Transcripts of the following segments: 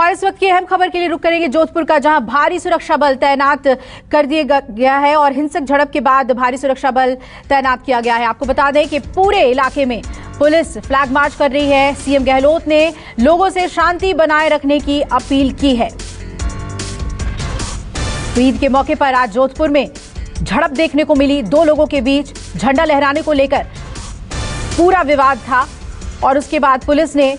और इस वक्त की अहम खबर के लिए रुक करेंगे जोधपुर का, जहां भारी सुरक्षा बल तैनात कर दिया गया है और हिंसक झड़प के बाद भारी सुरक्षा बल तैनात किया गया है। आपको बता दें कि पूरे इलाके में पुलिस फ्लैग मार्च कर रही है। सीएम गहलोत ने लोगों से शांति बनाए रखने की अपील की है। ईद के मौके पर आज जोधपुर में झड़प देखने को मिली। दो लोगों के बीच झंडा लहराने को लेकर पूरा विवाद था और उसके बाद पुलिस ने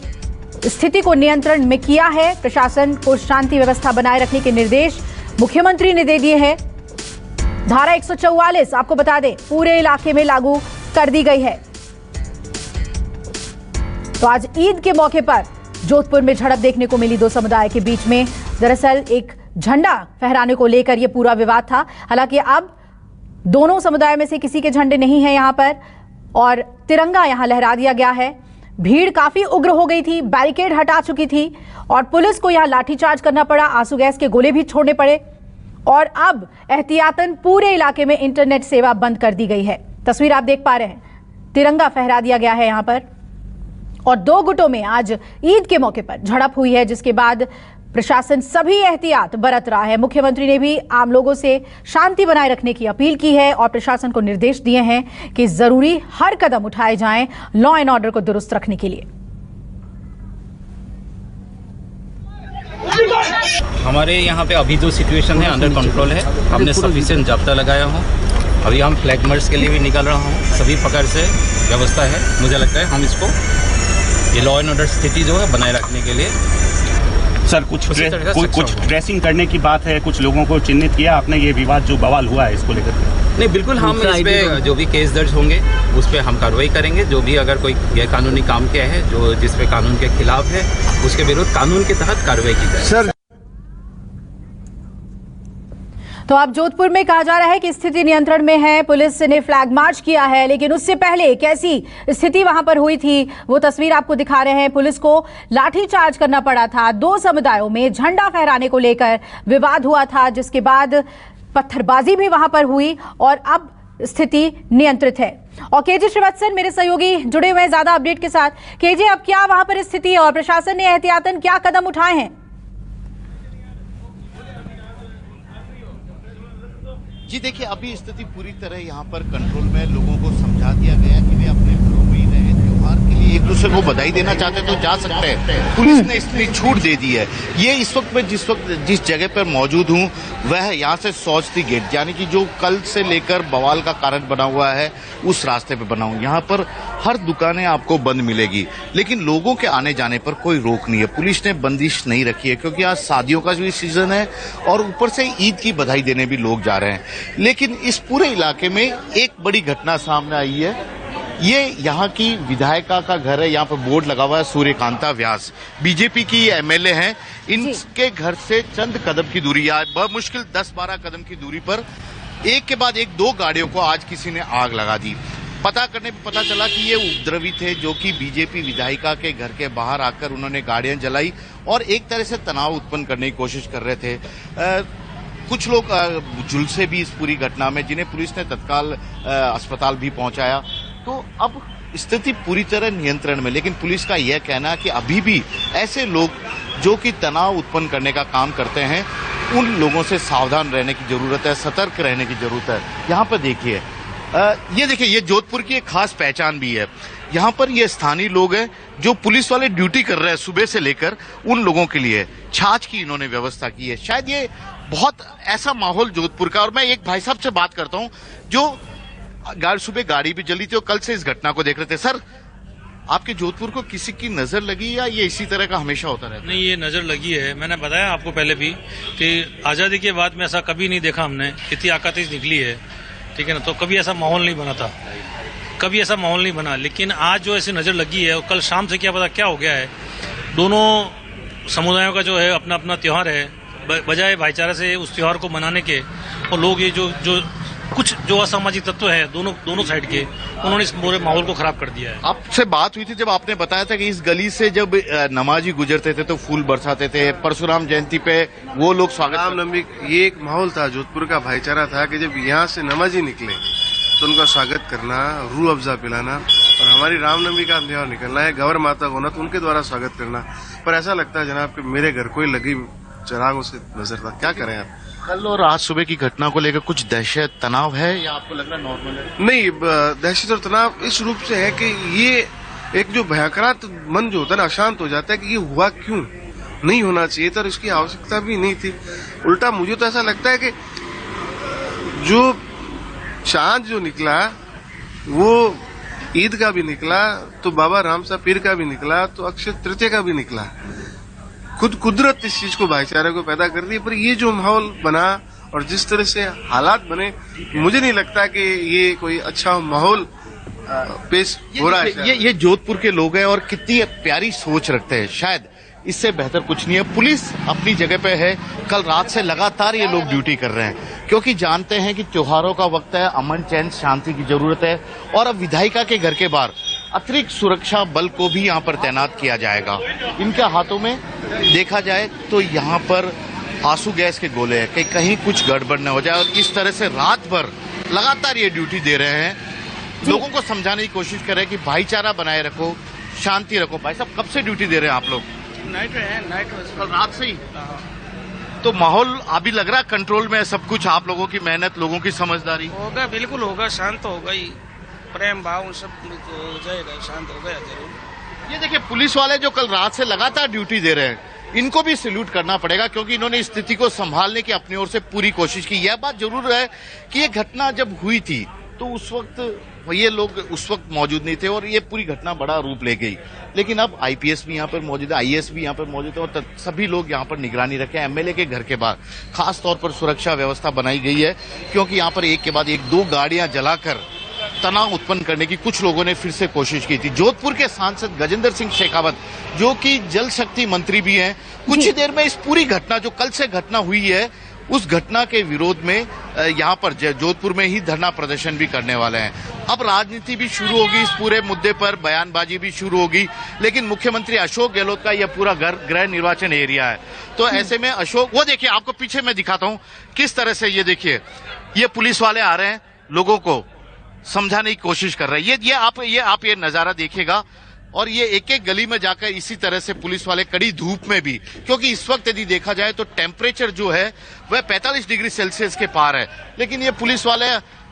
स्थिति को नियंत्रण में किया है। प्रशासन को शांति व्यवस्था बनाए रखने के निर्देश मुख्यमंत्री ने दे दिए हैं। धारा 144 आपको बता दें पूरे इलाके में लागू कर दी गई है। तो आज ईद के मौके पर जोधपुर में झड़प देखने को मिली दो समुदाय के बीच में। दरअसल एक झंडा फहराने को लेकर यह पूरा विवाद था। हालांकि अब दोनों समुदाय में से किसी के झंडे नहीं है यहां पर और तिरंगा यहां लहरा दिया गया है। भीड़ काफी उग्र हो गई थी, बैरिकेड हटा चुकी थी और पुलिस को यहां लाठीचार्ज करना पड़ा, आंसू गैस के गोले भी छोड़ने पड़े और अब एहतियातन पूरे इलाके में इंटरनेट सेवा बंद कर दी गई है। तस्वीर आप देख पा रहे हैं, तिरंगा फहरा दिया गया है यहां पर और दो गुटों में आज ईद के मौके पर झड़प हुई है, जिसके बाद प्रशासन सभी एहतियात बरत रहा है। मुख्यमंत्री ने भी आम लोगों से शांति बनाए रखने की अपील की है और प्रशासन को निर्देश दिए हैं कि जरूरी हर कदम उठाए जाएं लॉ एंड ऑर्डर को दुरुस्त रखने के लिए। हमारे यहाँ पे अभी जो सिचुएशन है अंडर कंट्रोल है। हमने सफिशिएंट जाब्ता लगाया हूँ। अभी हम फ्लैग मार्च के लिए भी निकल रहा हूँ। सभी प्रकार से व्यवस्था है। मुझे लगता है हम इसको ये लॉ एंड ऑर्डर स्थिति जो है बनाए रखने के लिए सर कुछ ड्रेसिंग करने की बात है, कुछ लोगों को चिन्हित किया आपने, ये विवाद जो बवाल हुआ है इसको लेकर? नहीं, बिल्कुल हम इस पे जो भी केस दर्ज होंगे उस पे हम कार्रवाई करेंगे। जो भी अगर कोई गैरकानूनी काम किया है जो जिस पे कानून के खिलाफ है उसके विरुद्ध कानून के तहत कार्रवाई की जाए। सर तो अब जोधपुर में कहा जा रहा है कि स्थिति नियंत्रण में है। पुलिस ने फ्लैग मार्च किया है, लेकिन उससे पहले कैसी स्थिति वहां पर हुई थी वो तस्वीर आपको दिखा रहे हैं। पुलिस को लाठीचार्ज करना पड़ा था। दो समुदायों में झंडा फहराने को लेकर विवाद हुआ था, जिसके बाद पत्थरबाजी भी वहां पर हुई और अब स्थिति नियंत्रित है। और केजे श्रीवत्सन मेरे सहयोगी जुड़े हुए हैं ज्यादा अपडेट के साथ। केजे, अब क्या वहां पर स्थिति है और प्रशासन ने एहतियातन क्या कदम उठाए हैं? जी देखिए, अभी स्थिति पूरी तरह यहाँ पर कंट्रोल में। लोगों को समझा दिया गया कि वे अपने घरों में ही रहें। त्योहार के लिए एक दूसरे को बधाई देना चाहते तो जा सकते हैं। पुलिस ने इतनी छूट दे दी है। ये इस वक्त मैं जिस जगह पर मौजूद हूँ वह यहाँ से सौजती गेट, यानी कि जो कल से लेकर बवाल का कारण बना हुआ है उस रास्ते पे बना हूँ। यहाँ पर हर दुकानें आपको बंद मिलेगी, लेकिन लोगों के आने जाने पर कोई रोक नहीं है। पुलिस ने बंदिश नहीं रखी है क्योंकि आज शादियों का भी सीजन है और ऊपर से ईद की बधाई देने भी लोग जा रहे हैं। लेकिन इस पूरे इलाके में एक बड़ी घटना सामने आई है। ये यहाँ की विधायिका का घर है। यहाँ पर बोर्ड लगा हुआ है सूर्यकांता व्यास, बीजेपी की एमएलए हैं। इनके घर से चंद कदम की दूरी, या बहुत मुश्किल 10-12 कदम की दूरी पर एक के बाद एक दो गाड़ियों को आज किसी ने आग लगा दी। पता करने पर पता चला कि ये उपद्रवी थे जो कि बीजेपी विधायिका के घर के बाहर आकर उन्होंने गाड़ियां जलाई और एक तरह से तनाव उत्पन्न करने की कोशिश कर रहे थे। कुछ लोग झुलसे भी इस पूरी घटना में, जिन्हें पुलिस ने तत्काल अस्पताल भी पहुंचाया। तो अब स्थिति पूरी तरह नियंत्रण में, लेकिन पुलिस का यह कहना है कि अभी भी ऐसे लोग जो कि तनाव उत्पन्न करने का काम करते हैं उन लोगों से सावधान रहने की जरूरत है, सतर्क रहने की जरूरत है। यहाँ पर देखिए, ये देखिए, ये जोधपुर की एक खास पहचान भी है। यहाँ पर ये स्थानीय लोग हैं जो पुलिस वाले ड्यूटी कर रहे हैं सुबह से लेकर, उन लोगों के लिए छाछ की इन्होंने व्यवस्था की है। शायद ये बहुत ऐसा माहौल जोधपुर का। और मैं एक भाई साहब से बात करता हूँ जो सुबह गाड़ी भी जली थी और कल से इस घटना को देख रहे थे। सर, आपके जोधपुर को किसी की नजर लगी या ये इसी तरह का हमेशा होता रहता है? नहीं, ये नजर लगी है। मैंने बताया आपको पहले भी कि आजादी के बाद में ऐसा कभी नहीं देखा हमने। इतनी आकतिश निकली है, ठीक है ना। तो कभी ऐसा माहौल नहीं बना था, कभी ऐसा माहौल नहीं बना। लेकिन आज जो ऐसी नजर लगी है और कल शाम से क्या पता क्या हो गया है। दोनों समुदायों का जो है अपना अपना त्योहार है, बजाय भाईचारा से उस त्योहार को मनाने के और लोग ये जो कुछ जो असामाजिक तत्व है दोनों साइड के, उन्होंने इस पूरे माहौल को खराब कर दिया है। आपसे बात हुई थी जब आपने बताया था कि इस गली से जब नमाजी गुजरते थे तो फूल बरसाते थे। परशुराम जयंती पे वो लोग स्वागत, रामनवमी, ये एक माहौल था जोधपुर का, भाईचारा था कि जब यहाँ से नमाजी निकले तो उनका स्वागत करना, रूह अफ़ज़ा पिलाना, और हमारी रामनवमी का त्योहार निकलना है, गौर माता को ना तो उनके द्वारा स्वागत करना। पर ऐसा लगता है जनाब कि मेरे घर कोई लगी चिरागों से नजर था। क्या करें आप? कल और आज सुबह की घटना को लेकर कुछ दहशत तनाव है या आपको लग रहा है नॉर्मल है? नहीं, दहशत और तनाव इस रूप से है कि ये एक जो भयंकरात मन जो होता है ना, अशांत हो जाता है कि ये हुआ क्यों, नहीं होना चाहिए था और इसकी आवश्यकता भी नहीं थी। उल्टा मुझे तो ऐसा लगता है कि जो चांद जो निकला वो ईद का भी निकला, तो बाबा राम साहब पीर का भी निकला, तो अक्षय तृतीया का भी निकला। खुद कुदरत इस चीज को, भाईचारे को पैदा कर दी, पर ये जो माहौल बना और जिस तरह से हालात बने, मुझे नहीं लगता कि ये कोई अच्छा माहौल पेश हो रहा है। ये जोधपुर के लोग हैं और कितनी प्यारी सोच रखते हैं, शायद इससे बेहतर कुछ नहीं है। पुलिस अपनी जगह पे है, कल रात से लगातार ये लोग ड्यूटी कर रहे हैं क्योंकि जानते हैं कि त्योहारों का वक्त है, अमन चैन शांति की जरूरत है। और अब विधायिका के घर के बाहर अतिरिक्त सुरक्षा बल को भी यहाँ पर तैनात किया जाएगा। इनके हाथों में देखा जाए तो यहाँ पर आंसू गैस के गोले हैं कि कहीं कुछ गड़बड़ न हो जाए, और इस तरह से रात भर लगातार ये ड्यूटी दे रहे हैं, लोगों को समझाने की कोशिश कर रहे हैं कि भाईचारा बनाए रखो, शांति रखो। भाई साहब, कब से ड्यूटी दे रहे हैं आप लोग? नाइट कल रात से ही। तो माहौल अभी लग रहा है कंट्रोल में है सब कुछ, आप लोगों की मेहनत, लोगों की समझदारी? होगा, बिल्कुल होगा, शांत होगा ही, प्रेम भाव सब हो जाएगा, शांत हो गया जरूर। ये देखिए, पुलिस वाले जो कल रात से लगातार ड्यूटी दे रहे हैं, इनको भी सैल्यूट करना पड़ेगा क्योंकि इन्होंने स्थिति को संभालने की अपनी ओर से पूरी कोशिश की। यह बात जरूर है कि ये घटना जब हुई थी तो उस वक्त ये लोग उस वक्त मौजूद नहीं थे और ये पूरी घटना बड़ा रूप ले गई। लेकिन अब आईपीएस भी यहाँ पर मौजूद है, आईएएस भी यहाँ पर मौजूद है और सभी लोग यहाँ पर निगरानी रखे। एमएलए के घर के बाहर खास तौर पर सुरक्षा व्यवस्था बनाई गई है क्योंकि यहाँ पर एक के बाद एक 2 गाड़ियां जलाकर तनाव उत्पन्न करने की कुछ लोगों ने फिर से कोशिश की थी। जोधपुर के सांसद गजेंद्र सिंह शेखावत, जो कि जल शक्ति मंत्री भी हैं, कुछ ही देर में इस पूरी घटना जो कल से घटना हुई है उस घटना के विरोध में यहाँ पर जोधपुर में ही धरना प्रदर्शन भी करने वाले हैं। अब राजनीति भी शुरू होगी, इस पूरे मुद्दे पर बयानबाजी भी शुरू होगी। लेकिन मुख्यमंत्री अशोक गहलोत का यह पूरा गृह निर्वाचन एरिया है, तो ऐसे में अशोक, वो देखिए आपको पीछे मैं दिखाता हूँ किस तरह से, ये देखिए ये पुलिस वाले आ रहे हैं, लोगों को समझाने की कोशिश कर रहे हैं। ये आप ये नजारा देखिएगा और ये एक एक गली में जाकर इसी तरह से पुलिस वाले कड़ी धूप में भी, क्योंकि इस वक्त यदि देखा जाए तो टेम्परेचर जो है वह 45 डिग्री सेल्सियस के पार है, लेकिन ये पुलिस वाले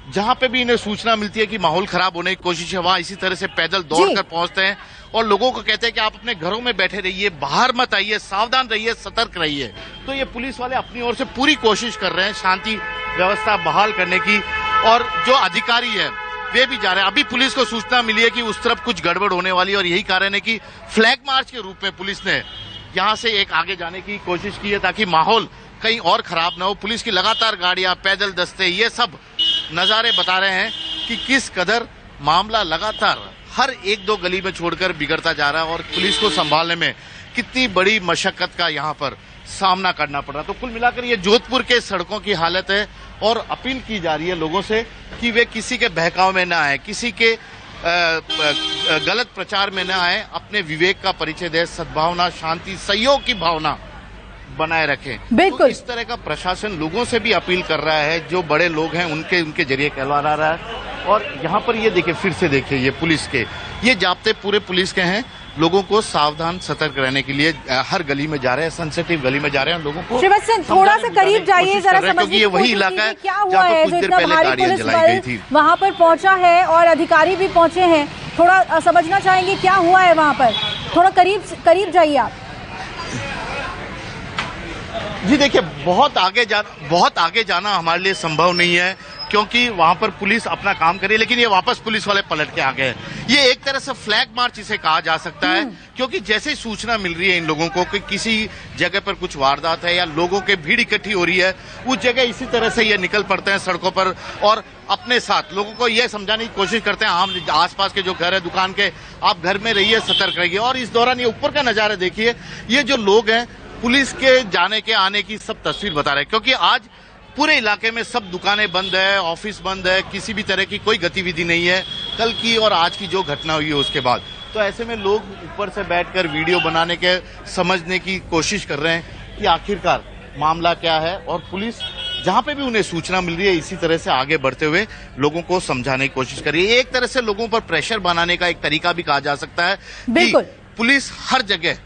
जहां पे भी इन्हें सूचना मिलती है कि माहौल खराब होने की कोशिश है, वहां इसी तरह से पैदल दौड़कर पहुंचते हैं और लोगों को कहते हैं कि आप अपने घरों में बैठे रहिए, बाहर मत आइए, सावधान रहिए, सतर्क रहिए। तो ये पुलिस वाले अपनी ओर से पूरी कोशिश कर रहे हैं शांति व्यवस्था बहाल करने की, और जो अधिकारी है वे भी जा रहे हैं। अभी पुलिस को सूचना मिली है कि उस तरफ कुछ गड़बड़ होने वाली है और यही कारण है कि फ्लैग मार्च के रूप में पुलिस ने यहां से एक आगे जाने की कोशिश की है ताकि माहौल कहीं और खराब ना हो। पुलिस की लगातार गाड़ियां, पैदल दस्ते, ये सब नजारे बता रहे हैं कि किस कदर मामला लगातार हर 1-2 गली में छोड़कर बिगड़ता जा रहा है और पुलिस को संभालने में कितनी बड़ी मशक्कत का यहाँ पर सामना करना पड़ रहा। तो कुल मिलाकर ये जोधपुर के सड़कों की हालत है और अपील की जा रही है लोगों से कि वे किसी के बहकाव में ना आए, किसी के गलत प्रचार में ना आए, अपने विवेक का परिचय दें, सद्भावना, शांति, सहयोग की भावना बनाए रखें। बिल्कुल। तो इस तरह का प्रशासन लोगों से भी अपील कर रहा है, जो बड़े लोग हैं उनके जरिए कहला रहा है। और यहाँ पर ये देखिए, फिर से देखिए, ये पुलिस के ये जाप्ते पूरे पुलिस के हैं, लोगों को सावधान सतर्क रहने के लिए हर गली में जा रहे हैं, सेंसिटिव गली में जा रहे हैं, लोगों को श्रीवत्सन थोड़ा सा करीब जाइए जरा, समझने की वही इलाका है क्या हुआ है जो इतना भारी पुलिस बल वहाँ पर पहुंचा है और अधिकारी भी पहुंचे हैं, थोड़ा समझना चाहेंगे क्या हुआ है वहाँ पर, थोड़ा करीब जाइए आप। जी देखिए, बहुत आगे जाना हमारे लिए संभव नहीं है क्योंकि वहां पर पुलिस अपना काम करे, लेकिन ये वापस पुलिस वाले पलट के आ गए। ये एक तरह से फ्लैग मार्च इसे कहा जा सकता है क्योंकि जैसे ही सूचना मिल रही है इन लोगों को कि किसी जगह पर कुछ वारदात है या लोगों के भीड़ इकट्ठी हो रही है, उस जगह इसी तरह से ये निकल पड़ते हैं सड़कों पर और अपने साथ लोगों को यह समझाने की कोशिश करते हैं, आम आसपास के जो घर है, दुकान के, आप घर में रहिए, सतर्क रहिए। और इस दौरान ये ऊपर का नजारा देखिए, ये जो लोग हैं पुलिस के जाने के आने की सब तस्वीर बता रहे हैं क्योंकि आज पूरे इलाके में सब दुकानें बंद है, ऑफिस बंद है, किसी भी तरह की कोई गतिविधि नहीं है कल की और आज की जो घटना हुई है उसके बाद। तो ऐसे में लोग ऊपर से बैठकर वीडियो बनाने के समझने की कोशिश कर रहे हैं कि आखिरकार मामला क्या है और पुलिस जहां पे भी उन्हें सूचना मिल रही है इसी तरह से आगे बढ़ते हुए लोगों को समझाने की कोशिश कर रही है। एक तरह से लोगों पर प्रेशर बनाने का एक तरीका भी कहा जा सकता है। बिल्कुल। पुलिस हर जगह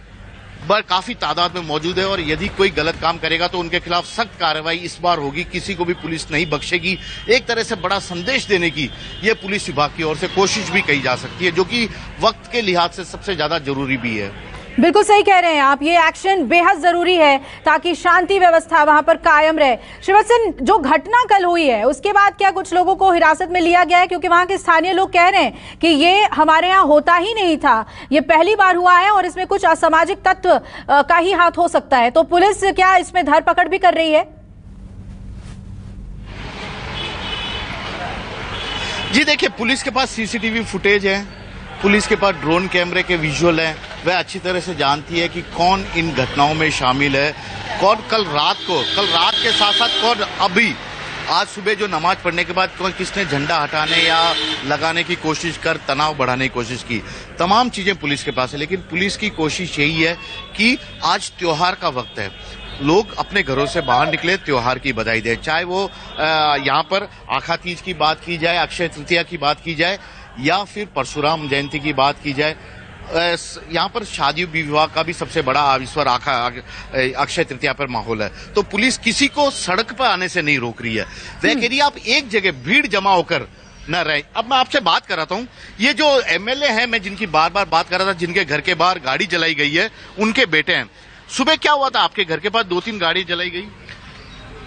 काफी तादाद में मौजूद है और यदि कोई गलत काम करेगा तो उनके खिलाफ सख्त कार्रवाई इस बार होगी, किसी को भी पुलिस नहीं बख्शेगी। एक तरह से बड़ा संदेश देने की ये पुलिस विभाग की ओर से कोशिश भी कही जा सकती है, जो कि वक्त के लिहाज से सबसे ज्यादा जरूरी भी है। बिल्कुल सही कह रहे हैं आप, ये एक्शन बेहद जरूरी है ताकि शांति व्यवस्था वहां पर कायम रहे। श्रीवत्सन, जो घटना कल हुई है उसके बाद क्या कुछ लोगों को हिरासत में लिया गया है? क्योंकि वहां के स्थानीय लोग कह रहे हैं कि ये हमारे यहाँ होता ही नहीं था, ये पहली बार हुआ है और इसमें कुछ असामाजिक तत्व का ही हाथ हो सकता है। तो पुलिस क्या इसमें धरपकड़ भी कर रही है? जी देखिए, पुलिस के पास सीसीटीवी फुटेज है, पुलिस के पास ड्रोन कैमरे के विजुअल हैं, वह अच्छी तरह से जानती है कि कौन इन घटनाओं में शामिल है, कौन कल रात के साथ साथ कौन अभी आज सुबह जो नमाज पढ़ने के बाद कौन किसने झंडा हटाने या लगाने की कोशिश कर तनाव बढ़ाने की कोशिश की। तमाम चीजें पुलिस के पास है, लेकिन पुलिस की कोशिश यही है कि आज त्योहार का वक्त है, लोग अपने घरों से बाहर निकले, त्योहार की बधाई दें। चाहे वो यहाँ पर आखा तीज की बात की जाए, अक्षय तृतीया की बात की जाए या फिर परशुराम जयंती की बात की जाए, यहाँ पर शादी विवाह का भी सबसे बड़ा इस बार अक्षय तृतीया पर माहौल है। तो पुलिस किसी को सड़क पर आने से नहीं रोक रही है, वह कह रही है आप एक जगह भीड़ जमा होकर न रहे। अब मैं आपसे बात कर रहा हूँ, ये जो एमएलए हैं, मैं जिनकी बार बार बात कर रहा था, जिनके घर के बाहर गाड़ी जलाई गई है, उनके बेटे हैं। सुबह क्या हुआ था आपके घर के पास? 2-3 गाड़ी जलाई गई।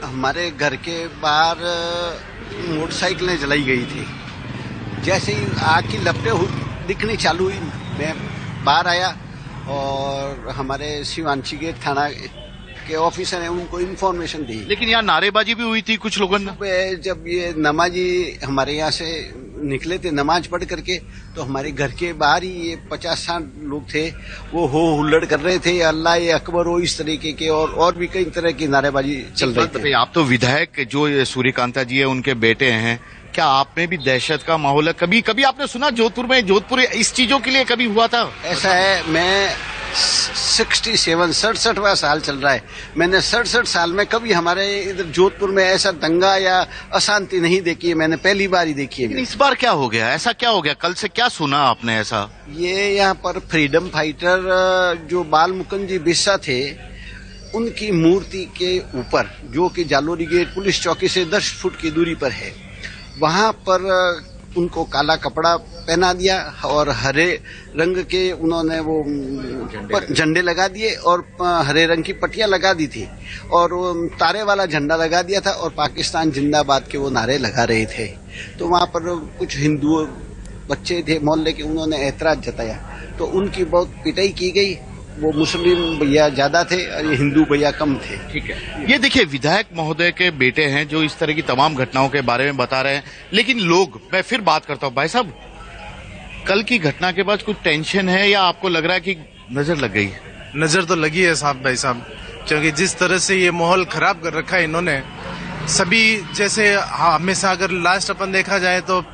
हमारे घर के बाहर मोटरसाइकिलें जलाई गई थी। जैसे ही आग की लपटें दिखनी चालू हुई, मैं बाहर आया और हमारे शिवांशी गेट थाना के ऑफिसर हैं, उनको इन्फॉर्मेशन दी। लेकिन यहाँ नारेबाजी भी हुई थी कुछ लोगों ने। जब ये नमाजी हमारे यहाँ से निकले थे नमाज पढ़ करके, तो हमारे घर के बाहर ही ये 50-60 लोग थे, वो हो हुल्लड़ कर रहे थे, अल्लाह अकबर हो, इस तरीके के और भी कई तरह की नारेबाजी चल रही थी। आप तो विधायक जो सूर्यकांता जी है उनके बेटे हैं, क्या आप में भी दहशत का माहौल है? कभी आपने सुना जोधपुर इस चीजों के लिए कभी हुआ था? ऐसा है, मैं 67वां साल चल रहा है, मैंने 67 साल में कभी हमारे इधर जोधपुर में ऐसा दंगा या अशांति नहीं देखी है, मैंने पहली बार ही देखी है। इस बार क्या हो गया? ऐसा क्या हो गया? कल से क्या सुना आपने ऐसा? ये यहाँ पर फ्रीडम फाइटर जो बाल मुकुंद जी बिस्सा थे, उनकी मूर्ति के ऊपर, जो कि जालोरी गेट पुलिस चौकी से 10 फुट की दूरी पर है, वहां पर उनको काला कपड़ा पहना दिया और हरे रंग के उन्होंने वो झंडे लगा दिए और हरे रंग की पट्टियां लगा दी थी और वो तारे वाला झंडा लगा दिया था और पाकिस्तान जिंदाबाद के वो नारे लगा रहे थे। तो वहां पर कुछ हिंदू बच्चे थे मोहल्ले के, उन्होंने ऐतराज जताया, तो उनकी बहुत पिटाई की गई। वो मुस्लिम भैया ज्यादा थे और ये हिंदू भैया कम थे। ठीक है, ये देखिए विधायक महोदय के बेटे हैं जो इस तरह की तमाम घटनाओं के बारे में बता रहे हैं, लेकिन लोग, मैं फिर बात करता हूँ भाई साहब, कल की घटना के बाद कुछ टेंशन है या आपको लग रहा है कि नजर लग गई? नजर तो लगी है साहब, भाई साहब, क्योंकि जिस तरह से ये माहौल खराब कर रखा है इन्होंने सभी, जैसे हमेशा अगर लास्ट अपन देखा जाए तो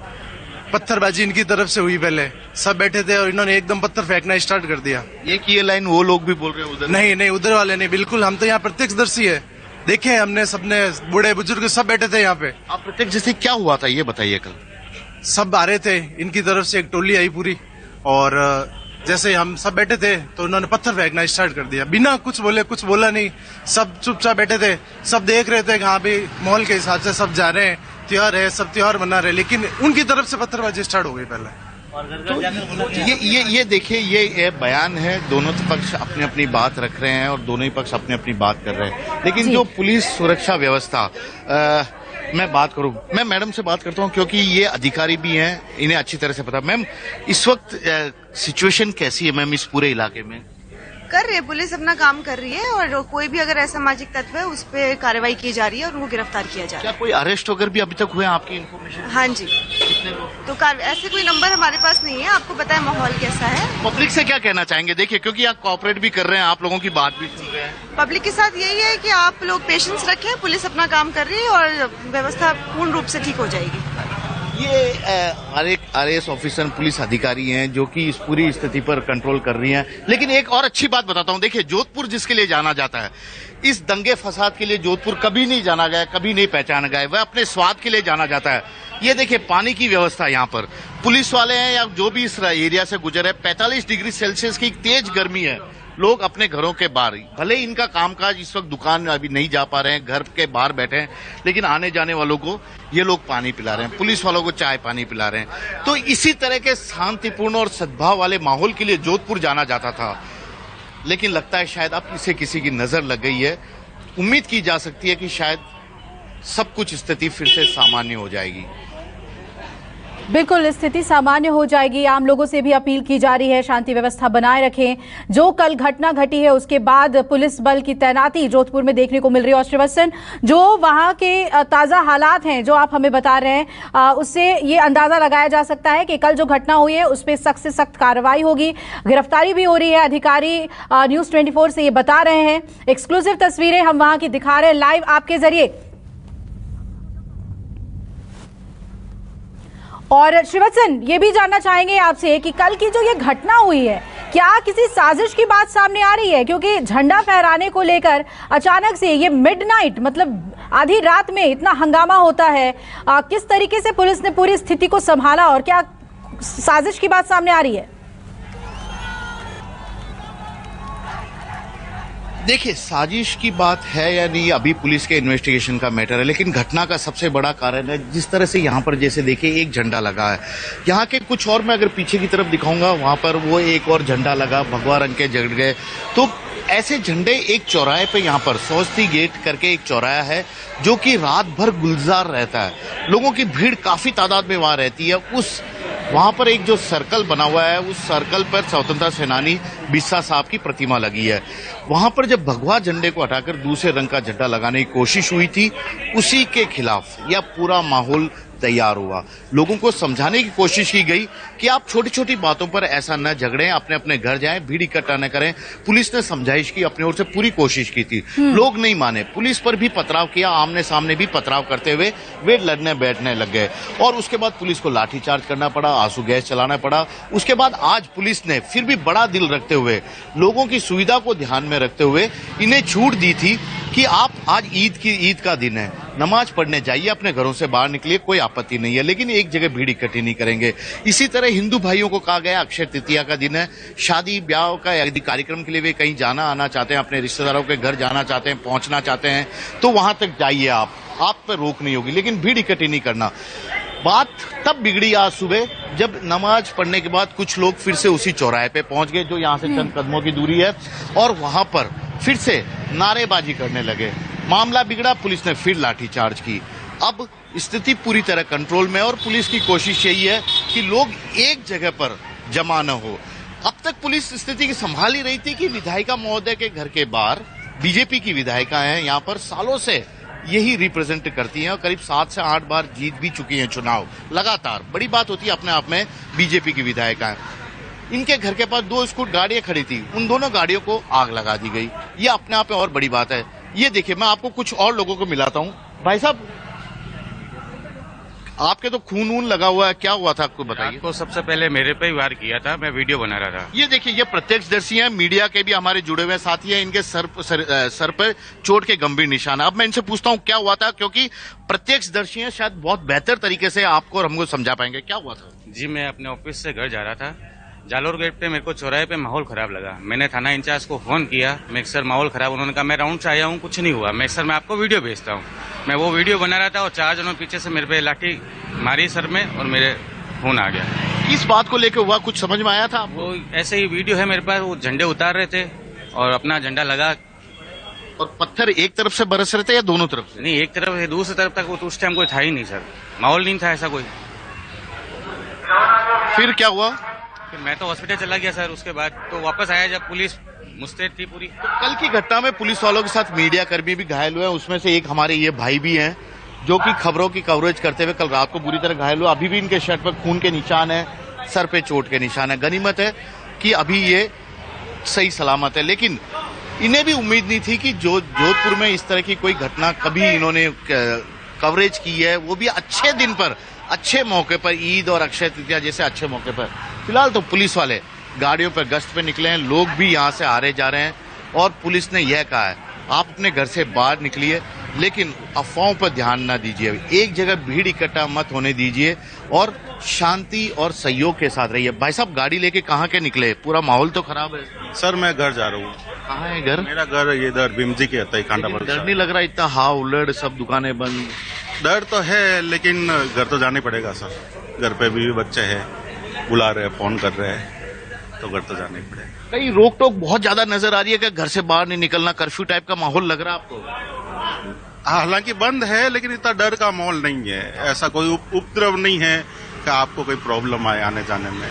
पत्थरबाजी इनकी तरफ से हुई, पहले सब बैठे थे और इन्होंने एकदम पत्थर फेंकना स्टार्ट कर दिया। ये लाइन वो लोग भी बोल रहे हैं उधर? नहीं, उधर वाले नहीं, बिल्कुल, हम तो यहाँ प्रत्यक्षदर्शी है, देखे हमने, सबने, बूढ़े बुजुर्ग सब बैठे थे यहाँ पे। आप प्रत्यक्षदर्शी, क्या हुआ था ये बताइए? कल सब आ रहे थे, इनकी तरफ से एक टोली आई पूरी, और जैसे हम सब बैठे थे तो उन्होंने पत्थर फेंकना स्टार्ट कर दिया, बिना कुछ बोले, कुछ बोला नहीं, सब चुपचाप बैठे थे, सब देख रहे थे कि हाँ भी माहौल के हिसाब से सब जा रहे हैं, त्योहार है, सब त्योहार मना रहे, लेकिन उनकी तरफ से पत्थरबाजी स्टार्ट हो गई पहले। तो ये देखिए, ये बयान है, दोनों पक्ष अपनी अपनी बात रख रहे हैं और दोनों ही पक्ष अपनी अपनी बात कर रहे हैं, लेकिन जो पुलिस सुरक्षा व्यवस्था, मैं बात करूं, मैं मैडम से बात करता हूं क्योंकि ये अधिकारी भी हैं, इन्हें अच्छी तरह से पता। मैम, इस वक्त सिचुएशन कैसी है मैम इस पूरे इलाके में? कर रही है पुलिस, अपना काम कर रही है और कोई भी अगर असामाजिक तत्व है उस पर कार्रवाई की जा रही है और उनको गिरफ्तार किया जा रहा है। क्या कोई अरेस्ट वगैरह भी अभी तक हुए हैं आपकी इन्फॉर्मेशन? हाँ जी, तो ऐसे कोई नंबर हमारे पास नहीं है, आपको पता है माहौल कैसा है। पब्लिक से क्या कहना चाहेंगे? देखिए, क्योंकि आप कोऑपरेट भी कर रहे हैं, आप लोगों की बात भी सुन रहे हैं। पब्लिक के साथ यही है कि आप लोग पेशेंस रखें, पुलिस अपना काम कर रही है और व्यवस्था पूर्ण रूप से ठीक हो जाएगी। ये RAS ऑफिसर पुलिस अधिकारी हैं जो कि इस पूरी स्थिति पर कंट्रोल कर रही हैं। लेकिन एक और अच्छी बात बताता हूं, देखिए जोधपुर जिसके लिए जाना जाता है, इस दंगे फसाद के लिए जोधपुर कभी नहीं जाना गया, कभी नहीं पहचाना गया, वह अपने स्वाद के लिए जाना जाता है। ये देखिए पानी की व्यवस्था यहाँ पर, पुलिस वाले हैं या जो भी इस एरिया से गुजरे, 45 डिग्री सेल्सियस की तेज गर्मी है, लोग अपने घरों के बाहर, भले इनका कामकाज इस वक्त दुकान अभी नहीं जा पा रहे हैं, घर के बाहर बैठे हैं, लेकिन आने जाने वालों को ये लोग पानी पिला रहे हैं, पुलिस वालों को चाय पानी पिला रहे हैं। तो इसी तरह के शांतिपूर्ण और सद्भाव वाले माहौल के लिए जोधपुर जाना जाता था, लेकिन लगता है शायद अब इसे किसी की नजर लग गई है। उम्मीद की जा सकती है कि शायद सब कुछ स्थिति फिर से सामान्य हो जाएगी। बिल्कुल स्थिति सामान्य हो जाएगी। आम लोगों से भी अपील की जा रही है शांति व्यवस्था बनाए रखें। जो कल घटना घटी है उसके बाद पुलिस बल की तैनाती जोधपुर में देखने को मिल रही है। और श्रीवत्सन, जो वहां के ताजा हालात हैं जो आप हमें बता रहे हैं, उससे ये अंदाजा लगाया जा सकता है कि कल जो घटना हुई है उस पर सख्त से सख्त कार्रवाई होगी, गिरफ्तारी भी हो रही है। अधिकारी न्यूज़ 24 से ये बता रहे हैं। एक्सक्लूसिव तस्वीरें हम वहां की दिखा रहे हैं लाइव आपके जरिए। और श्रीवत्सन, ये भी जानना चाहेंगे आपसे कि कल की जो ये घटना हुई है, क्या किसी साजिश की बात सामने आ रही है? क्योंकि झंडा फहराने को लेकर अचानक से ये मिडनाइट, मतलब आधी रात में इतना हंगामा होता है, किस तरीके से पुलिस ने पूरी स्थिति को संभाला और क्या साजिश की बात सामने आ रही है? देखिए, साजिश की बात है या नहीं अभी पुलिस के इन्वेस्टिगेशन का मैटर है, लेकिन घटना का सबसे बड़ा कारण है जिस तरह से यहाँ पर जैसे देखिए एक झंडा लगा है, यहाँ के कुछ और मैं अगर पीछे की तरफ दिखाऊंगा वहां पर वो एक और झंडा लगा, भगवा रंग के जड़ गए। तो ऐसे झंडे एक चौराहे पे यहाँ पर सौस्ती गेट करके एक चौराहा है जो कि रात भर गुलजार रहता है, लोगों की भीड़ काफी तादाद में वहां रहती है। वहां पर एक जो सर्कल बना हुआ है, उस सर्कल पर स्वतंत्रता सेनानी बिस्सा साहब की प्रतिमा लगी है। वहां पर जब भगवा झंडे को हटाकर दूसरे रंग का झंडा लगाने की कोशिश हुई थी, उसी के खिलाफ यह पूरा माहौल तैयार हुआ। लोगों को समझाने की कोशिश की गई कि आप छोटी छोटी बातों पर ऐसा न झगड़ें, अपने अपने घर जाएं, भीड़ इकट्ठा न करें। पुलिस ने समझाइश की, अपनी ओर से पूरी कोशिश की थी, लोग नहीं माने। पुलिस पर भी पथराव किया, आमने सामने भी पथराव करते हुए वे लड़ने बैठने लग गए और उसके बाद पुलिस को लाठीचार्ज करना पड़ा, आंसू गैस चलाना पड़ा। उसके बाद आज पुलिस ने फिर भी बड़ा दिल रखते हुए, लोगों की सुविधा को ध्यान में रखते हुए इन्हें छूट दी थी कि आप आज ईद का दिन है, नमाज पढ़ने जाइए, अपने घरों से बाहर निकलिए, कोई आपत्ति नहीं है, लेकिन एक जगह भीड़ इकट्ठी नहीं करेंगे। इसी तरह हिंदू भाइयों को कहा गया अक्षय तृतीया का दिन है, शादी ब्याह का यदि कार्यक्रम के लिए वे कहीं जाना आना चाहते हैं, अपने रिश्तेदारों के घर जाना चाहते हैं, पहुंचना चाहते हैं, तो वहां तक जाइए, आप पर रोक नहीं होगी, लेकिन भीड़ इकट्ठी नहीं करना। बात तब बिगड़ी आज सुबह जब नमाज पढ़ने के बाद कुछ लोग फिर से उसी चौराहे पे पहुंच गए जो यहां से चंद कदमों की दूरी है और वहां पर फिर से नारेबाजी करने लगे। मामला बिगड़ा, पुलिस ने फिर लाठीचार्ज की। अब स्थिति पूरी तरह कंट्रोल में और पुलिस की कोशिश यही है कि लोग एक जगह पर जमा न हो। अब तक पुलिस स्थिति की संभाल ही रही थी कि विधायिका महोदय के घर के बाहर बीजेपी की विधायिका हैं, यहाँ पर सालों से यही रिप्रेजेंट करती हैं और करीब 7 से 8 बार जीत भी चुकी हैं चुनाव लगातार। बड़ी बात होती है अपने आप में बीजेपी की विधायिका। इनके घर के पास 2 स्कूट गाड़ियां खड़ी थी, उन दोनों गाड़ियों को आग लगा दी गई। ये अपने आप में और बड़ी बात है। ये देखिए, मैं आपको कुछ और लोगों को मिलाता हूँ। भाई साहब, आपके तो खून वून लगा हुआ है, क्या हुआ था आपको बताइए। आपको सबसे पहले मेरे पे ही वार किया था, मैं वीडियो बना रहा था। ये देखिए, ये प्रत्यक्षदर्शी हैं, मीडिया के भी हमारे जुड़े हुए साथी हैं, इनके सर पर चोट के गंभीर निशान है। अब मैं इनसे पूछता हूँ क्या हुआ था, क्योंकि प्रत्यक्षदर्शी हैं, शायद बहुत बेहतर तरीके से आपको और हमको समझा पाएंगे। क्या हुआ था? जी, मैं अपने ऑफिस से घर जा रहा था, जालोर गेट पे मेरे को चौराहे पे माहौल खराब लगा। मैंने थाना इंचार्ज को फोन किया, मैं सर माहौल खराब। उन्होंने कहा मैं राउंड से आया हूँ, कुछ नहीं हुआ। मैं सर मैं आपको वीडियो भेजता हूँ। मैं वो वीडियो बना रहा था और 4 जनों पीछे से मेरे पे लाठी मारी सर में और मेरे खून आ गया। इस बात को लेकर हुआ कुछ समझ में आया था? वो ऐसे ही वीडियो है मेरे पास, वो झंडे उतार रहे थे और अपना झंडा लगा। और पत्थर एक तरफ से बरस रहे थे या दोनों तरफ से? नहीं, एक तरफ से, दूसरी तरफ तक वो तो उस टाइम कोई था ही नहीं सर, माहौल नहीं था ऐसा कोई। फिर क्या हुआ? फिर मैं तो हॉस्पिटल चला गया सर। उसके बाद तो वापस आया जब पुलिस मुस्तैद थी पूरी। तो कल की घटना में पुलिस वालों के साथ मीडिया कर्मी भी घायल हुए हैं, उसमें से एक हमारे ये भाई भी हैं जो कि खबरों की कवरेज करते हुए कल रात को बुरी तरह घायल हुए। अभी भी इनके शर्ट पर खून के निशान है, सर पे चोट के निशान है। गनीमत है कि अभी ये सही सलामत है, लेकिन इन्हें भी उम्मीद नहीं थी कि जोधपुर में इस तरह की कोई घटना कभी इन्होंने कवरेज की है, वो भी अच्छे दिन पर, अच्छे मौके पर, ईद और अक्षय तृतीया जैसे अच्छे मौके पर फिलहाल तो पुलिस वाले गाड़ियों पर गश्त पे निकले हैं, लोग भी यहाँ से आ रहे जा रहे हैं और पुलिस ने यह कहा है आप अपने घर से बाहर निकलिए लेकिन अफवाहों पर ध्यान न दीजिए, एक जगह भीड़ इकट्ठा मत होने दीजिए और शांति और सहयोग के साथ रहिए। भाई साहब गाड़ी लेके कहाँ के निकले? पूरा माहौल तो खराब है। सर मैं घर जा रहा हूँ। कहाँ है घर? मेरा घर ये इधर भीमजी के आता है कांडा। डर नहीं लग रहा इतना हाव उलड़, सब दुकानें बंद? डर तो है लेकिन घर तो जाना पड़ेगा सर। घर पे भी बच्चे हैं, बुला रहे हैं, फोन कर रहे हैं, तो घर तो जाना ही पड़ेगा। कहीं रोक टोक बहुत ज्यादा नजर आ रही है कि घर से बाहर नहीं निकलना, कर्फ्यू टाइप का माहौल लग रहा है आपको? हालांकि बंद है लेकिन इतना डर का माहौल नहीं है, ऐसा कोई उपद्रव नहीं है कि आपको कोई प्रॉब्लम आए आने जाने में,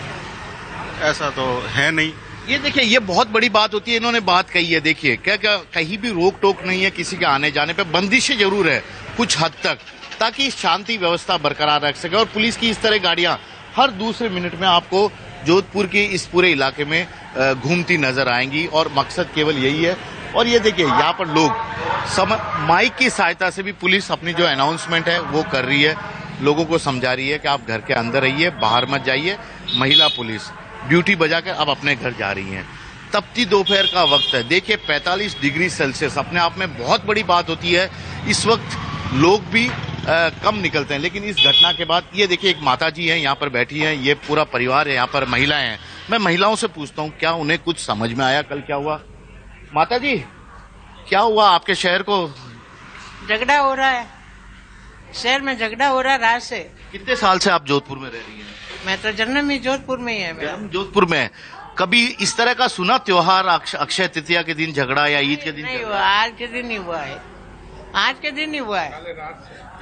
ऐसा तो है नहीं। ये देखिए ये बहुत बड़ी बात होती है, इन्होंने बात कही है, देखिए क्या क्या कहीं भी रोक टोक नहीं है किसी के आने जाने पे, बंदिशें जरूर है कुछ हद तक ताकि शांति व्यवस्था बरकरार रख सके और पुलिस की इस तरह गाड़ियां हर दूसरे मिनट में आपको जोधपुर के इस पूरे इलाके में घूमती नजर आएंगी और मकसद केवल यही है। और ये देखिए यहाँ पर लोग माइक की सहायता से भी पुलिस अपनी जो अनाउंसमेंट है वो कर रही है, लोगों को समझा रही है कि आप घर के अंदर रहिए, बाहर मत जाइए। महिला पुलिस ड्यूटी बजाकर अब अपने घर जा रही हैं। तपती दोपहर का वक्त है, देखिए 45 डिग्री सेल्सियस अपने आप में बहुत बड़ी बात होती है। इस वक्त लोग भी कम निकलते हैं, लेकिन इस घटना के बाद ये देखिए एक माता जी हैं यहाँ पर बैठी हैं, ये पूरा परिवार है, यहाँ पर महिलाएं हैं। मैं महिलाओं से पूछता हूँ क्या उन्हें कुछ समझ में आया कल क्या हुआ? माता जी क्या हुआ आपके शहर को? झगड़ा हो रहा है, शहर में झगड़ा हो रहा है रात से। कितने साल से आप जोधपुर में रह रही हैं? मैं तो जन्म ही जोधपुर में ही है। जोधपुर में कभी इस तरह का सुना त्योहार अक्षय तृतीया के दिन झगड़ा या ईद के दिन? नहीं हुआ, आज के दिन ही हुआ है, आज के दिन ही हुआ है।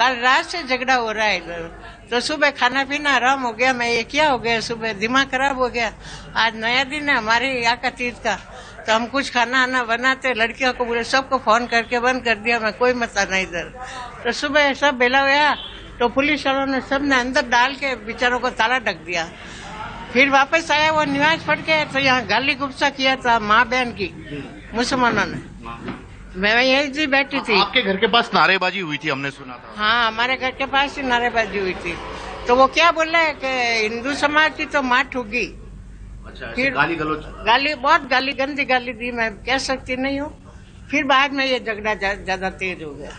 कल रात से झगड़ा हो रहा है इधर। तो सुबह खाना पीना आराम हो गया, मैं ये क्या हो गया, सुबह दिमाग खराब हो गया। आज नया दिन है हमारे यहाँ का तीज का, तो हम कुछ खाना आना बनाते, लड़कियों को बोले सबको फोन करके बंद कर दिया, मैं कोई मत आना इधर। तो सुबह सब बेला हुआ तो पुलिस वालों ने सबने अंदर डाल के बेचारों को ताला ढक दिया। फिर वापस आया वो निवाज फट के, तो यहाँ गाली गुस्सा किया था माँ बहन की मुसलमानों ने। मैं यही जी बैठी थी। आपके घर के पास नारेबाजी हुई थी हमने सुना था। हाँ हमारे घर के पास ही नारेबाजी हुई थी। तो वो क्या बोल रहे हैं कि हिंदू समाज की तो मार ठुकी। अच्छा, फिर गाली बहुत गाली गंदी गाली दी, मैं कह सकती नहीं हूँ। फिर बाद में ये झगड़ा ज्यादा तेज हो गया।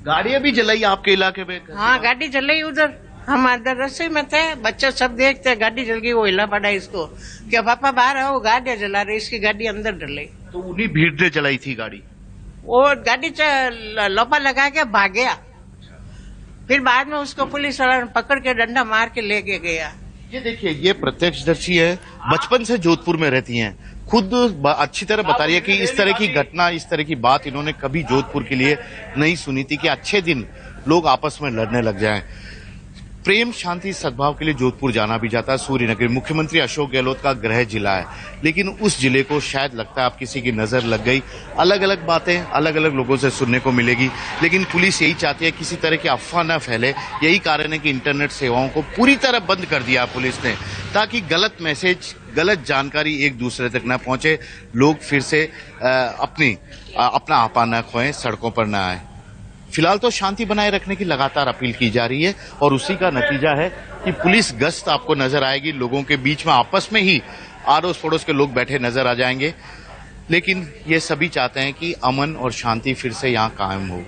गाड़ियां भी जलाई आपके इलाके में? हाँ गाड़ी जल रही उधर, हम अंदर रस्सी में थे, बच्चे सब देखते गाड़ी जल गई, वो हिला पड़ा इसको क्या पापा बाहर आओ, गाड़ी जला रही, इसकी गाड़ी अंदर डली। तो उन्हीं भीड़ ने जलाई थी गाड़ी? वो गाड़ी लोपा लगा के भाग गया। फिर बाद में उसको पुलिस वाला पकड़ के डंडा मार के लेके गया। ये देखिए ये प्रत्यक्षदर्शी है, बचपन से जोधपुर में रहती हैं, खुद अच्छी तरह बता रही है कि इस तरह की घटना, इस तरह की बात इन्होंने कभी जोधपुर के लिए नहीं सुनी थी कि अच्छे दिन लोग आपस में लड़ने लग जाएं। प्रेम शांति सद्भाव के लिए जोधपुर जाना भी जाता है। सूर्यनगरी मुख्यमंत्री अशोक गहलोत का गृह जिला है, लेकिन उस जिले को शायद लगता है आप किसी की नजर लग गई। अलग अलग बातें अलग अलग लोगों से सुनने को मिलेगी, लेकिन पुलिस यही चाहती है किसी तरह की अफवाह न फैले। यही कारण है कि इंटरनेट सेवाओं को पूरी तरह बंद कर दिया पुलिस ने, ताकि गलत मैसेज, गलत जानकारी एक दूसरे तक न पहुंचे, लोग फिर से अपना आपा न खोएं, सड़कों पर न आए। फिलहाल तो शांति बनाए रखने की लगातार अपील की जा रही है और उसी का नतीजा है कि पुलिस गश्त आपको नजर आएगी, लोगों के बीच में आपस में ही आड़ोस पड़ोस के लोग बैठे नजर आ जाएंगे। लेकिन ये सभी चाहते हैं कि अमन और शांति फिर से यहाँ कायम हो।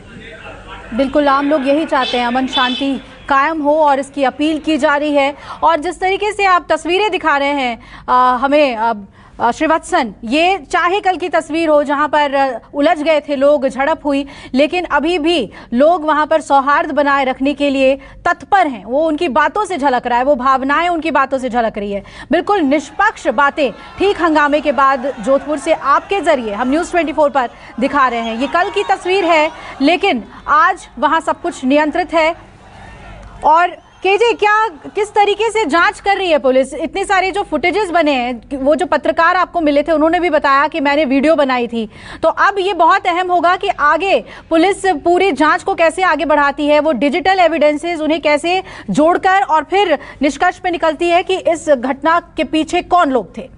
बिल्कुल, आम लोग यही चाहते हैं, अमन शांति कायम हो, और इसकी अपील की जा रही है। और जिस तरीके से आप तस्वीरें दिखा रहे हैं हमें श्रीवत्सन, ये चाहे कल की तस्वीर हो जहां पर उलझ गए थे लोग, झड़प हुई, लेकिन अभी भी लोग वहां पर सौहार्द बनाए रखने के लिए तत्पर हैं। वो उनकी बातों से झलक रहा है, वो भावनाएं उनकी बातों से झलक रही है। बिल्कुल निष्पक्ष बातें ठीक हंगामे के बाद जोधपुर से आपके जरिए हम न्यूज़ 24 पर दिखा रहे हैं। ये कल की तस्वीर है, लेकिन आज वहां सब कुछ नियंत्रित है। और केजे, क्या किस तरीके से जांच कर रही है पुलिस? इतने सारे जो फुटेजेस बने हैं, वो जो पत्रकार आपको मिले थे उन्होंने भी बताया कि मैंने वीडियो बनाई थी, तो अब ये बहुत अहम होगा कि आगे पुलिस पूरी जांच को कैसे आगे बढ़ाती है, वो डिजिटल एविडेंसेस उन्हें कैसे जोड़कर और फिर निष्कर्ष पे निकलती है कि इस घटना के पीछे कौन लोग थे।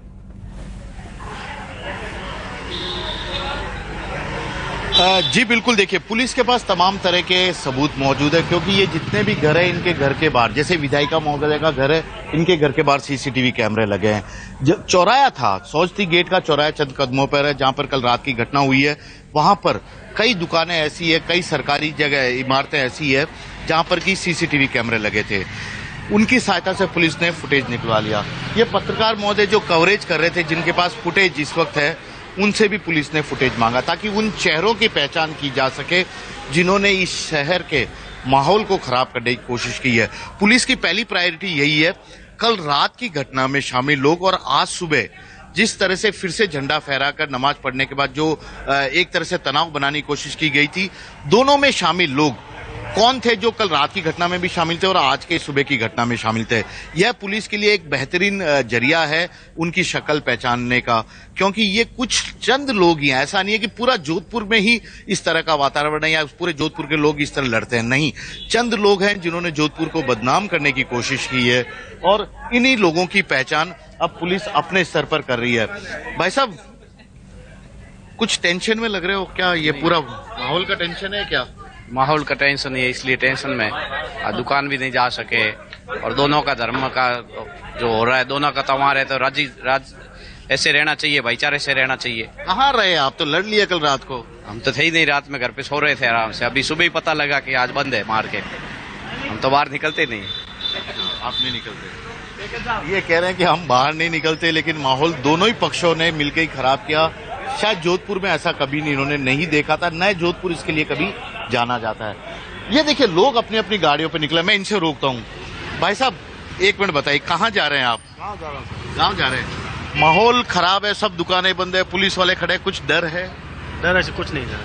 जी बिल्कुल, देखिए पुलिस के पास तमाम तरह के सबूत मौजूद है, क्योंकि ये जितने भी घर है इनके घर के बाहर, जैसे विधायिका महोदय का घर है, इनके घर के बाहर सीसीटीवी कैमरे लगे हैं। जो चौराया था, सौजती गेट का चौराया चंद कदमों पर है, जहां पर कल रात की घटना हुई है। वहां पर कई दुकानें ऐसी है, कई सरकारी जगह इमारतें ऐसी है जहां पर की सीसीटीवी कैमरे लगे थे। उनकी सहायता से पुलिस ने फुटेज निकलवा लिया। ये पत्रकार महोदय जो कवरेज कर रहे थे, जिनके पास फुटेज इस वक्त है, उनसे भी पुलिस ने फुटेज मांगा ताकि उन चेहरों की पहचान की जा सके जिन्होंने इस शहर के माहौल को खराब करने की कोशिश की है। पुलिस की पहली प्रायोरिटी यही है, कल रात की घटना में शामिल लोग और आज सुबह जिस तरह से फिर से झंडा फहराकर नमाज पढ़ने के बाद जो एक तरह से तनाव बनाने की कोशिश की गई थी, दोनों में शामिल लोग कौन थे जो कल रात की घटना में भी शामिल थे और आज के सुबह की घटना में शामिल थे। यह पुलिस के लिए एक बेहतरीन जरिया है उनकी शक्ल पहचानने का, क्योंकि ये कुछ चंद लोग ही हैं। ऐसा नहीं है कि पूरा जोधपुर में ही इस तरह का वातावरण है या पूरे जोधपुर के लोग इस तरह लड़ते हैं, नहीं। चंद लोग हैं जिन्होंने जोधपुर को बदनाम करने की कोशिश की है और इन्हीं लोगों की पहचान अब पुलिस अपने स्तर पर कर रही है। भाई साहब, कुछ टेंशन में लग रहे हो क्या? ये पूरा माहौल का टेंशन है क्या? माहौल का टेंशन है, इसलिए टेंशन में दुकान भी नहीं जा सके और दोनों का धर्म का जो हो रहा है, दोनों का त्योहार है, तो राज ऐसे रहना चाहिए, भाईचारे से रहना चाहिए। कहाँ रहे आप? तो लड़ लिए कल रात को। हम तो थे ही नहीं, रात में घर पे सो रहे थे आराम से। अभी सुबह ही पता लगा कि आज बंद है मार्केट। हम तो बाहर निकलते नहीं। आप नहीं निकलते? ये कह रहे हैं कि हम बाहर नहीं निकलते, लेकिन माहौल दोनों ही पक्षों ने मिलकर ही खराब किया। शायद जोधपुर में ऐसा कभी नहीं इन्होंने नहीं देखा था, नए जोधपुर इसके लिए कभी जाना जाता है। ये देखिए, लोग अपनी अपनी गाड़ियों पे निकले। मैं इनसे रोकता हूँ। भाई साहब, एक मिनट बताइए, कहाँ जा रहे हैं आप? गाँव जा रहे हैं। माहौल खराब है, सब दुकानें बंद है, पुलिस वाले खड़े, कुछ डर है? डर ऐसे कुछ नहीं है।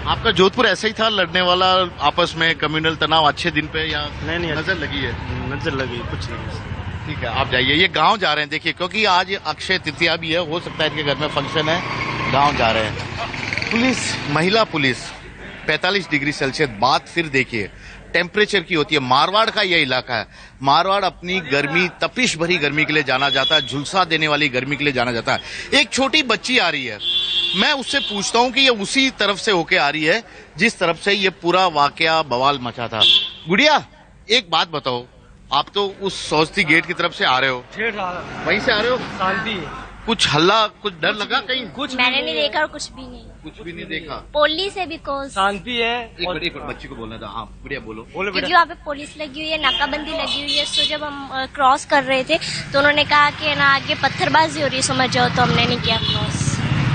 आपका जोधपुर ऐसा ही था, लड़ने वाला, आपस में कम्युनल तनाव अच्छे दिन पे, या नहीं नजर लगी है? नजर लगी कुछ नहीं। ठीक है, आप जाइए। ये गांव जा रहे हैं, देखिए, क्योंकि आज अक्षय तृतीया भी है, हो सकता है इनके घर में फंक्शन है, गांव जा रहे हैं। पुलिस, महिला पुलिस 45 डिग्री सेल्सियस, बात फिर देखिए टेम्परेचर की होती है। मारवाड़ का यह इलाका है। मारवाड़ अपनी गर्मी, तपिश भरी गर्मी के लिए जाना जाता है, झुलसा देने वाली गर्मी के लिए जाना जाता है। एक छोटी बच्ची आ रही है, मैं उससे पूछता हूं कि ये उसी तरफ से होके आ रही है जिस तरफ से ये पूरा वाकया बवाल मचा था। गुड़िया, एक बात बताओ, आप तो उस सौजती गेट की तरफ से आ रहे हो, वहीं से आ रहे हो? शांति, कुछ हल्ला, कुछ डर लगा कहीं? कुछ मैंने नहीं देखा और कुछ भी नहीं। कुछ भी नहीं देखा? पुलिस है, बिकॉज शांति है। एक मिनट बच्ची को बोलना था। हाँ बढ़िया, बोलो। क्योंकि वहाँ पे पुलिस लगी हुई है, नाकाबंदी लगी हुई है। सो जब हम क्रॉस कर रहे थे तो उन्होंने कहा कि ना आगे पत्थरबाजी हो रही है, समझ जाओ, तो हमने नहीं किया क्रॉस।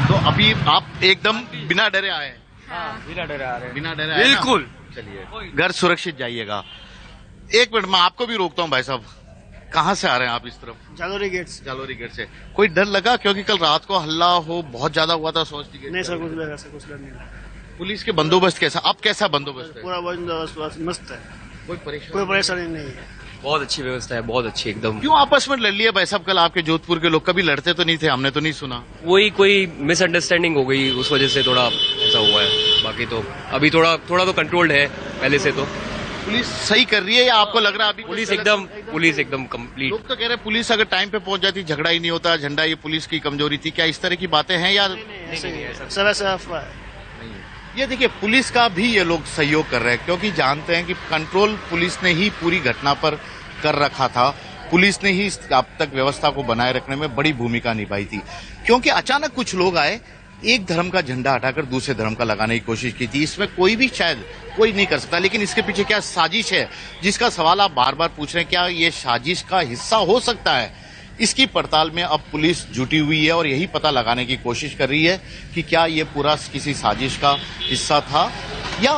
तो अभी आप एकदम बिना डरे आए? हाँ, बिना डरे आ रहे हैं। बिना डरे, बिल्कुल। चलिए, घर सुरक्षित जाइएगा। एक मिनट, मैं आपको भी रोकता हूँ। भाई साहब, कहाँ से आ रहे हैं आप? इस तरफ जालोरी गेट से। जालोरी गेट से। कोई डर लगा? क्योंकि कल रात को हल्ला हो बहुत ज्यादा हुआ था सौजती गेट। नहीं सर, कुछ डर नहीं। पुलिस के बंदोबस्त कैसा? अब कैसा बंदोबस्त है? पूरा बंदोबस्त मस्त है, कोई परेशानी नहीं है। बहुत अच्छी व्यवस्था है, बहुत अच्छी एकदम। क्यों आपस में लड़ लिए भाई साहब? कल आपके जोधपुर के लोग कभी लड़ते तो नहीं थे, हमने तो नहीं सुना। वही कोई मिसअंडरस्टैंडिंग हो गई, उस वजह से थोड़ा ऐसा हुआ है। बाकी तो अभी थोड़ा तो कंट्रोल्ड है पहले से। तो पुलिस सही कर रही है या आपको लग रहा है अभी? पुलिस एकदम कंप्लीट। लोग तो कह रहे हैं पुलिस अगर टाइम पे पहुंच जाती झगड़ा ही नहीं होता, झंडा ये पुलिस की कमजोरी थी। क्या इस तरह की बातें हैं या सब ऐसा अफवाह है? ये देखिए, पुलिस का भी ये लोग सहयोग कर रहे हैं, क्योंकि जानते हैं कि कंट्रोल पुलिस ने ही पूरी घटना पर कर रखा था। पुलिस ने ही अब तक व्यवस्था को बनाए रखने में बड़ी भूमिका निभाई थी, क्योंकि अचानक कुछ लोग आए, एक धर्म का झंडा हटाकर दूसरे धर्म का लगाने की कोशिश की थी। इसमें कोई भी शायद कोई नहीं कर सकता, लेकिन इसके पीछे क्या साजिश है, जिसका सवाल आप बार बार पूछ रहे हैं, क्या ये साजिश का हिस्सा हो सकता है? इसकी पड़ताल में अब पुलिस जुटी हुई है और यही पता लगाने की कोशिश कर रही है कि क्या ये पूरा किसी साजिश का हिस्सा था या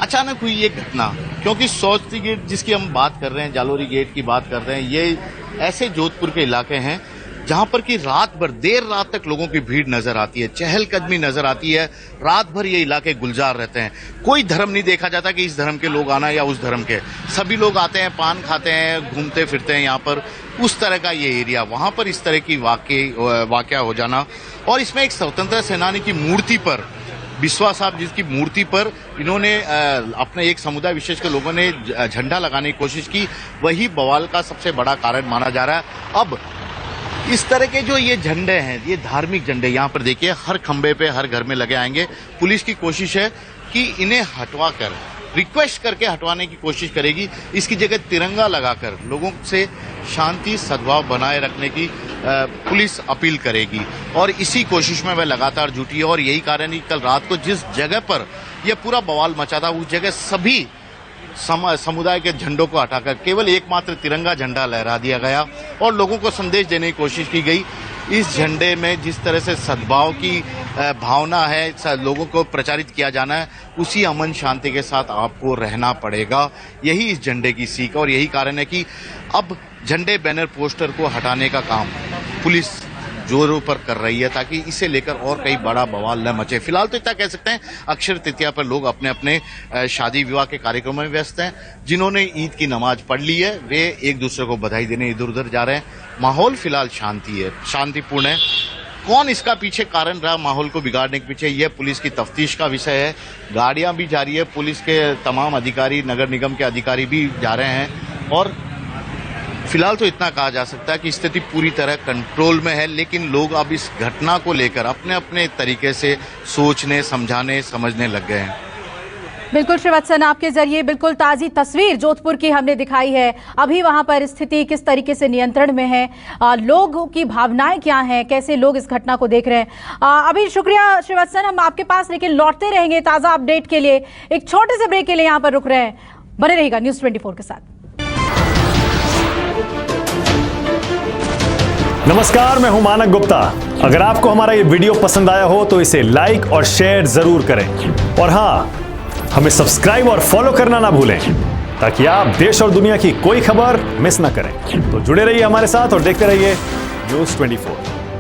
अचानक हुई ये घटना। क्योंकि सौजती गेट जिसकी हम बात कर रहे हैं, जालोरी गेट की बात कर रहे हैं, ये ऐसे जोधपुर के इलाके हैं जहां पर कि रात भर, देर रात तक लोगों की भीड़ नजर आती है, चहलकदमी नजर आती है। रात भर ये इलाके गुलजार रहते हैं। कोई धर्म नहीं देखा जाता कि इस धर्म के लोग आना या उस धर्म के। सभी लोग आते हैं, पान खाते हैं, घूमते फिरते हैं यहाँ पर। उस तरह का ये एरिया, वहां पर इस तरह की वाकया हो जाना। और इसमें एक स्वतंत्रता सेनानी की मूर्ति पर, बिस्वा साहब जिसकी मूर्ति पर इन्होंने अपने एक समुदाय विशेष के लोगों ने झंडा लगाने की कोशिश की, वही बवाल का सबसे बड़ा कारण माना जा रहा है। अब इस तरह के जो ये झंडे हैं, ये धार्मिक झंडे, यहाँ पर देखिए हर खंबे पे हर घर में लगे आएंगे। पुलिस की कोशिश है कि इन्हें हटवा कर, रिक्वेस्ट करके हटवाने की कोशिश करेगी। इसकी जगह तिरंगा लगाकर लोगों से शांति सद्भाव बनाए रखने की पुलिस अपील करेगी और इसी कोशिश में वह लगातार जुटी है। और यही कारण है कल रात को जिस जगह पर यह पूरा बवाल मचा था, उस जगह सभी समुदाय के झंडों को हटाकर केवल एकमात्र तिरंगा झंडा लहरा दिया गया और लोगों को संदेश देने की कोशिश की गई। इस झंडे में जिस तरह से सद्भाव की भावना है, लोगों को प्रचारित किया जाना है, उसी अमन शांति के साथ आपको रहना पड़ेगा। यही इस झंडे की सीख और यही कारण है कि अब झंडे बैनर पोस्टर को हटाने का काम पुलिस जोरों पर कर रही है ताकि इसे लेकर और कई बड़ा बवाल न मचे। फिलहाल तो इतना कह सकते हैं, अक्षय तृतीया पर लोग अपने अपने शादी विवाह के कार्यक्रमों में व्यस्त हैं। जिन्होंने ईद की नमाज पढ़ ली है वे एक दूसरे को बधाई देने इधर उधर जा रहे हैं। माहौल फिलहाल शांतिपूर्ण है। कौन इसका पीछे कारण रहा माहौल को बिगाड़ने के पीछे, यह पुलिस की तफ्तीश का विषय है। गाड़ियां भी जा रही है, पुलिस के तमाम अधिकारी, नगर निगम के अधिकारी भी जा रहे हैं और फिलहाल तो इतना कहा जा सकता है कि स्थिति पूरी तरह कंट्रोल में है। लेकिन लोग अब इस घटना को लेकर अपने अपने तरीके से सोचने, समझाने, समझने लग गए हैं। बिल्कुल श्रीवत्सन, आपके जरिए बिल्कुल ताजी तस्वीर जोधपुर की हमने दिखाई है। अभी वहां पर स्थिति किस तरीके से नियंत्रण में है, लोगों की भावनाएं क्या हैं, कैसे लोग इस घटना को देख रहे हैं। अभी शुक्रिया श्रीवत्सन, हम आपके पास लेकिन लौटते रहेंगे ताजा अपडेट के लिए। एक छोटे से ब्रेक के लिए यहाँ पर रुक रहे हैं, बने रहिएगा न्यूज़ 24 के साथ। नमस्कार, मैं हूं मानक गुप्ता। अगर आपको हमारा ये वीडियो पसंद आया हो तो इसे लाइक और शेयर जरूर करें और हाँ, हमें सब्सक्राइब और फॉलो करना ना भूलें ताकि आप देश और दुनिया की कोई खबर मिस ना करें। तो जुड़े रहिए हमारे साथ और देखते रहिए न्यूज़ 24।